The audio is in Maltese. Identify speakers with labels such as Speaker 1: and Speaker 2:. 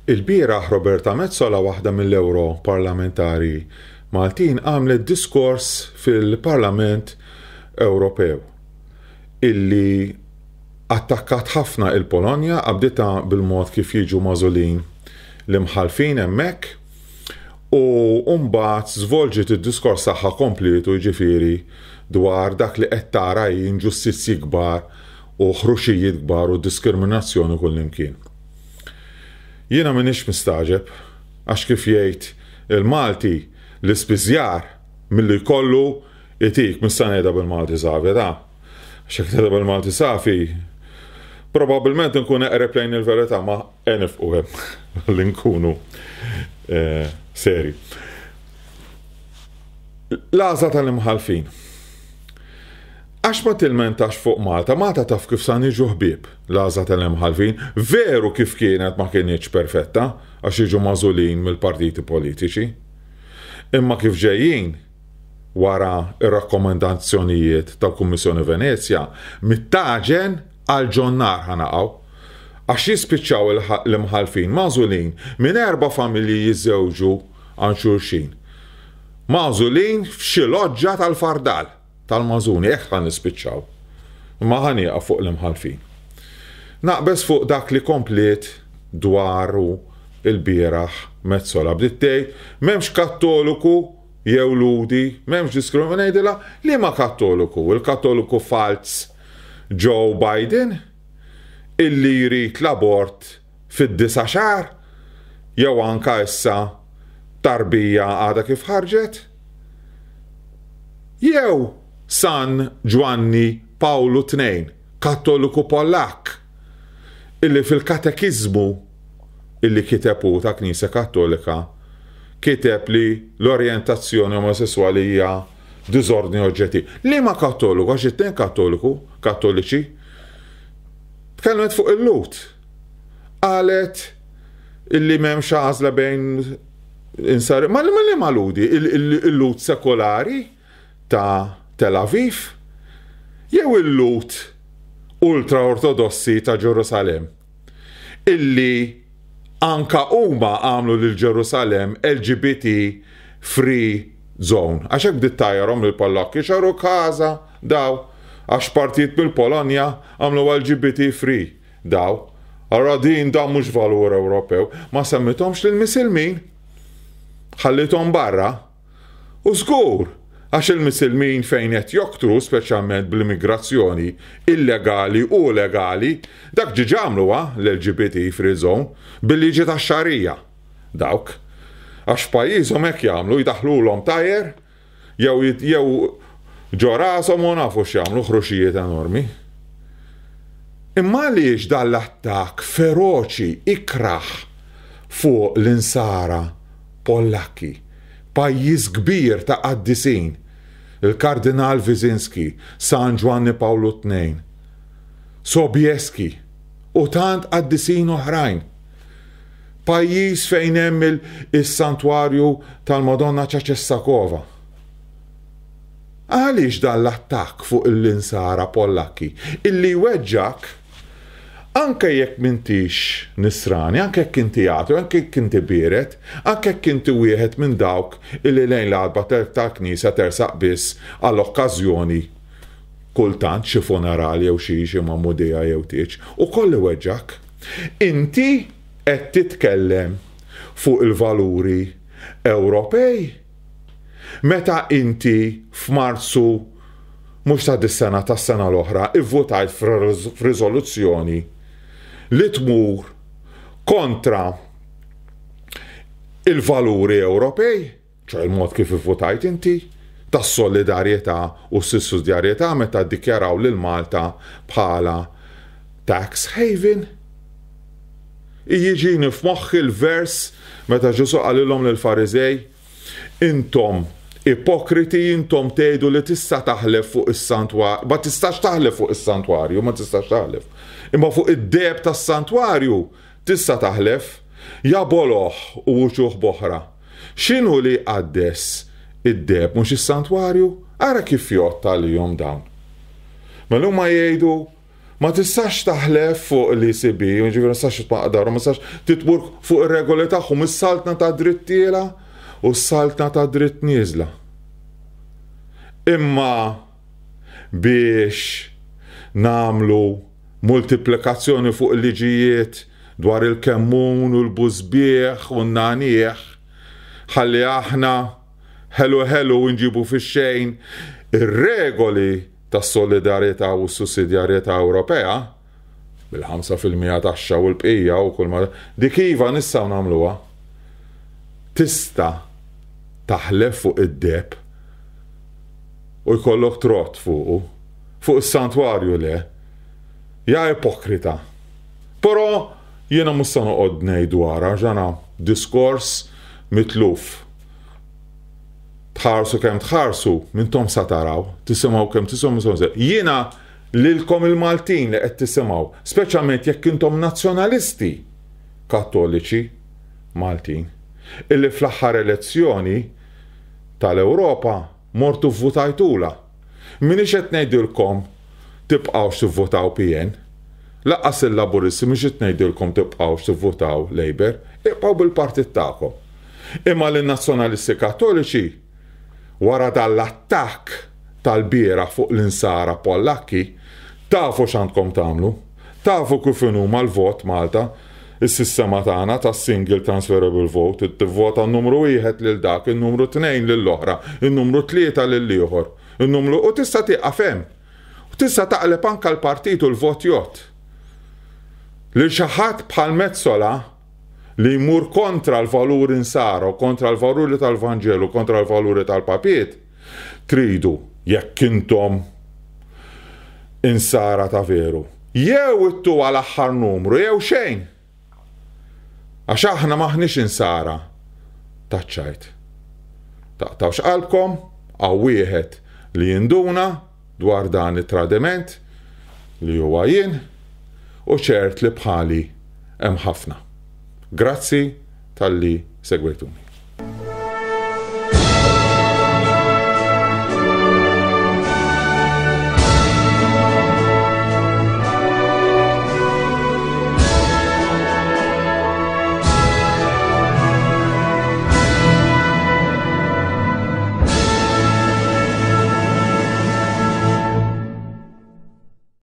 Speaker 1: Il-bieraħ Roberta Metsola, waħda mill-Euro parlamentari Maltin, għamlet diskors fil-Parlament Ewropew illi attakkat ħafna il-Polonja, qabdita bil-mod kif jiġu mażulin l-imħalfin hemmhekk u mbagħad żvolġet id-diskors tagħha kompletu jiġifieri dwar dak li qed tara inġustizzi kbar u ħruxijiet kbar u diskriminazzjoni kullimkien. Jiena m'iniex mistaġeb għax kif jgħid il-Malti l-ispiżjar milli jkollu itik mis-saneda bil-Malti safi da. X'hekk teda bil-Malti safi, probabbilment nkun eqreb lejn il-verità ma enifqu hemm li nkunu seri. L-għażla tal-imħalfin. Għax ma tilmentax fuq Malta, Malta taf kif sa niġu ħbieb l-għażla tal-imħalfin, veru kif kienet ma kienx perfetta għax jiġu mażulin mill-partiti politiċi. Imma kif ġejjin wara ir-rakkomandazzjonijiet tal-Kummissjoni Venezja, mittaġen għal ġonnar ħanaqgħu għax jispiċċaw l-imħalfin mażulin minn 4 familji jiżżewġu għal xulxin. Mażulin f'xi loġġa tal-Fardal tal-Mażuni, hekk ħan nispiċċaw. Imma ħanieqa fuq l-imħalfin. Naqbes fuq dak li komplet dwaru il-bieraħ Metsola bdiet tgħid m'hemmx Kattoliku jew ludi, m'hemmx diskriminajdilha li ma Kattoliku, il-Kattoliku falz Joe Biden illi jrid l-abort fid-9 xahar jew anke issa tarbija għadha kif ħarġet? Jew San Giovanni Paolo II, Kattoliku Pollak, illi fil-katekizmu illi kitebu ta' Knisja Kattolika kiteb li l-orjentazzjoni omosessuali hija diżordni oġġettiv. Li ma Kattoliku, għax it-tnejn Kattoliċi, tkellmet fuq il-lut. Qalet illi m'hemmx għażla bejn insar, ma li maludi, il-lut sekolari ta' Tel Aviv jew il-lut ultra-ortodossi ta' Ġerusalem illi anka huma għamlu lil Ġerusalem LGBT free zone. Għax hekk bdiet tajjarhom lill-Pollakki xaru każa daw għax partit mill-Polonja għamlu LGBT free daw. Allura din da mhux valur Ewropew, ma semmithomx lill-Misilmin, ħallithom barra u żgur għax il-Misilmin fejn qed joktru speċjalment bl-immigrazzjoni illegali u legali, dak ġiġa għamluha l-LGBT free zone bil-liġi tax-xarija. Dawk għax pajjiżhom hekk jagħmlu jdaħħlulhom tajjer jew ġo rashom u nafu x'jagħmlu ħruxijiet enormi. Imma għaliex dan l-attakk feroċi ikraħ fuq l-insara Pollakki, pajjiż kbir ta' qaddisin, il-Kardinal Wyszynski, San Giovanni Paolo II, Sobieski u tant qaddisin oħrajn. Pajjiż fejn hemm is-santwarju tal-Madonna Ċaċessakova. Għaliex dan l-attakk fuq l-insara Pollakki illi weġġak anke jekk m'intix nisrani, anke jekk inti għatu, anke jekk inti bieret, anke jekk inti wieħed minn dawk illi lejn l-qalba tal-Knisja tersaq biss għall-okkażjoni kultant xi funerali jew xi mammudija jew tieġ u kolli weġġak. Inti qed titkellem fuq il-valuri Ewropej. Meta inti f'Marzu mhux ta' dis-sena tas-sena l-oħra ivvutajt f'riżoluzzjoni li tmur kontra il-valuri Ewropej, ċe il-mod kif ivvutajt inti, tas-solidarjetà u s-sussidjarjetà meta ddikjaraw lil Malta bħala tax haven. Jiġini f'moħħi il-vers meta Ġesu qalilhom lill-Fariżej, intom ipokriti, intom tgħidu li tista' taħlef fuq is-santwarju, ma tistax taħlef fuq is-santwarju, ma tistax taħlef. Imma fuq id-deb tas-santwarju tista' taħlef, jaboloh u wuċuh boħra. X'inhu li qaddes id-deb mhux is-santwarju? Ara kif jotta għalihom dawn. Mela huma jgħidu ma tistax taħlef fuq l-ECB, ġifieri ma tistax tpaqdar, ma tistax titmur fuq ir-regoli tagħhom is-saltna ta' dritt tiela u s-saltna ta' dritt nieżla. Imma biex namlu multiplikazzjoni fuq il-liġijiet dwar il-kemmun u l-bużbieħ u n-nanieħ, ħalli aħna ħelu nġibu fix-xejn ir-regoli tas-solidarjetà u s-sussidjarjetà Ewropea bil-5% taxxa u l-bqija u kull ma dik iva nistgħu nagħmluha. Tista' taħlef fuq id-deb u jkollok trott fuq is-santwarju le. Ja ipokrita. Però jiena mhux se noqgħod ngħid dwarha ġana diskors mitluf. Tħarsu kemm tħarsu minnhom sa taraw, tisimgħu kemm tisimgħu. Jiena lilkom il-Maltin li qed tisimgħu, speċjalment jekk intom nazzjonalisti Kattoliċi Maltin, illi fl-aħħar elezzjoni tal-Ewropa mortu vvutajtula. Minix qed ngħidilkom tibqgħux tivvotaw PN. Laqqas il-Laburisti mhux qed ngħidilkom tibqgħux tivvotaw Labour, ibqgħu bil-partit tagħkom. Imma lin-nazzjonalisti Kattoliċi wara dal-attakk tal-bieraħ fuq l-insara Pollakki, tafu x'għandkom tagħmlu, tafu kif huma l-vot Malta, is-sistema tagħna tas-single transferable vote, tivvota n-numru 1 lil dak, in-numru 2 lill-oħra, in-numru 3 lill-ieħor, in-numru u tista' tieqaf hemm. U tista' taqleb anke l-partit u l-vot jgħod. Lil xi ħadd bħal Mezzola li jmur kontra l-valuri insara u kontra l-valuri tal-Vanġelu, kontra l-valuri tal-Papiet, tridu jekk intom insara ta' veru. Jew ittu għal aħħar numru, jew xejn. Għax aħna maħniex insara taċċajt. Taqtawx qalbkom għaw wieħed li jinduna dwar dan it-tradiment li huwa jien u ċert li bħali hemm ħafna. Grazzi tal-li segwejtuni.